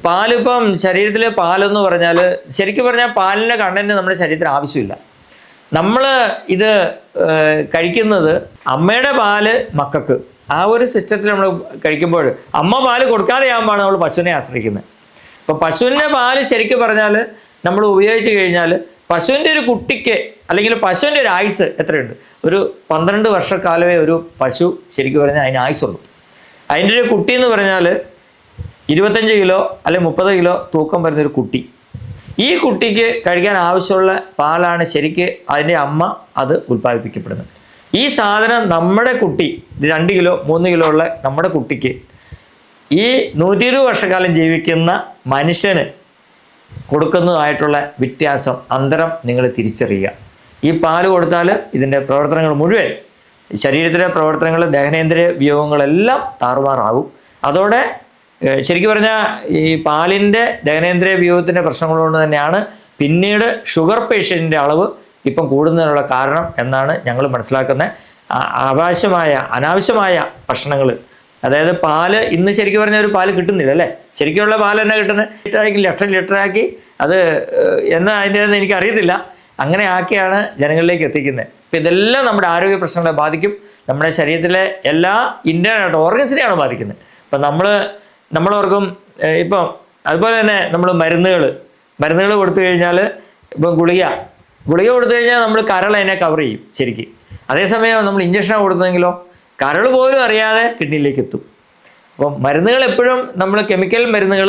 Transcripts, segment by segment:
പാലിപ്പം ശരീരത്തിലെ പാലെന്ന് പറഞ്ഞാൽ ശരിക്കും പറഞ്ഞാൽ പാലിൻ്റെ കണ്ടന്റ് നമ്മുടെ ശരീരത്തിന് ആവശ്യമില്ല. നമ്മൾ ഇത് കഴിക്കുന്നത് അമ്മയുടെ പാല് മക്കൾക്ക്, ആ ഒരു സിസ്റ്റത്തിൽ നമ്മൾ കഴിക്കുമ്പോൾ അമ്മ പാല് കൊടുക്കാതെയാകുമ്പോഴാണ് നമ്മൾ പശുവിനെ ആശ്രയിക്കുന്നത്. അപ്പോൾ പശുവിൻ്റെ പാല് ശരിക്കും പറഞ്ഞാൽ നമ്മൾ ഉപയോഗിച്ച് കഴിഞ്ഞാൽ പശുവിൻ്റെ ഒരു കുട്ടിക്ക് അല്ലെങ്കിൽ പശുവിൻ്റെ ഒരു ആയുസ് എത്രയുണ്ട്? ഒരു 12 വർഷക്കാലമേ ഒരു പശു ശരിക്കും പറഞ്ഞാൽ അതിന് ആയുസുള്ളൂ. അതിൻ്റെ ഒരു കുട്ടി എന്ന് പറഞ്ഞാൽ 25 കിലോ അല്ലെങ്കിൽ 30 കിലോ തൂക്കം വരുന്നൊരു കുട്ടി. ഈ കുട്ടിക്ക് കഴിക്കാൻ ആവശ്യമുള്ള പാലാണ് ശരിക്ക് അതിൻ്റെ അമ്മ അത് ഉൽപ്പാദിപ്പിക്കപ്പെടുന്നത്. ഈ സാധനം നമ്മുടെ കുട്ടി 2 കിലോ 3 കിലോ ഉള്ള നമ്മുടെ കുട്ടിക്ക് ഈ 120 വർഷക്കാലം ജീവിക്കുന്ന മനുഷ്യന് കൊടുക്കുന്നതായിട്ടുള്ള വ്യത്യാസം, അന്തരം നിങ്ങൾ തിരിച്ചറിയുക. ഈ പാല് കൊടുത്താൽ ഇതിൻ്റെ പ്രവർത്തനങ്ങൾ മുഴുവൻ, ശരീരത്തിലെ പ്രവർത്തനങ്ങൾ, ദഹനേന്ദ്രിയ വ്യൂഹങ്ങളെല്ലാം താറുമാറാകും. അതോടെ ശരിക്കും പറഞ്ഞാൽ ഈ പാലിൻ്റെ ദഹനേന്ദ്രിയ വ്യൂഹത്തിൻ്റെ പ്രശ്നങ്ങൾ കൊണ്ട് തന്നെയാണ് പിന്നീട് ഷുഗർ പേഷ്യൻറ്റിൻ്റെ അളവ് ഇപ്പം കൂടുന്നതിനുള്ള കാരണം എന്നാണ് ഞങ്ങൾ മനസ്സിലാക്കുന്നത്. അനാവശ്യമായ ഭക്ഷണങ്ങൾ, അതായത് പാല് ഇന്ന് ശരിക്കും പറഞ്ഞാൽ ഒരു പാല് കിട്ടുന്നില്ല അല്ലേ? ശരിക്കുള്ള പാല് തന്നെ കിട്ടുന്നത് ലിറ്ററാക്കി അത് എന്നാ അതിൻ്റെ എനിക്കറിയത്തില്ല, അങ്ങനെ ആക്കിയാണ് ജനങ്ങളിലേക്ക് എത്തിക്കുന്നത്. അപ്പം ഇതെല്ലാം നമ്മുടെ ആരോഗ്യ പ്രശ്നങ്ങളെ ബാധിക്കും. നമ്മുടെ ശരീരത്തിലെ എല്ലാ ഇൻ്റേണൽ ഓർഗൻസിനെയാണ് ബാധിക്കുന്നത്. അപ്പം നമ്മളോർക്കും ഇപ്പം അതുപോലെ തന്നെ നമ്മൾ മരുന്നുകൾ കൊടുത്തു കഴിഞ്ഞാൽ ഇപ്പം ഗുളിക കൊടുത്തു കഴിഞ്ഞാൽ നമ്മൾ കരൾ അതിനെ കവർ ചെയ്യും ശരിക്കും. അതേസമയം നമ്മൾ ഇഞ്ചക്ഷൻ കൊടുത്തെങ്കിലോ കരൾ പോലും അറിയാതെ കിഡ്നിയിലേക്ക് എത്തും. അപ്പം മരുന്നുകൾ എപ്പോഴും, നമ്മൾ കെമിക്കൽ മരുന്നുകൾ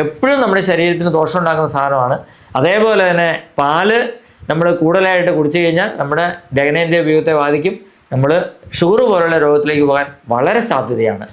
എപ്പോഴും നമ്മുടെ ശരീരത്തിന് ദോഷം ഉണ്ടാക്കുന്ന സാധനമാണ്. അതേപോലെ തന്നെ പാല് നമ്മൾ കൂടുതലായിട്ട് കുടിച്ചു കഴിഞ്ഞാൽ നമ്മുടെ ദഹനേന്ദ്രിയ വ്യൂഹത്തെ ബാധിക്കും. നമ്മൾ ഷുഗർ പോലുള്ള രോഗത്തിലേക്ക് പോകാൻ വളരെ സാധ്യതയാണ്.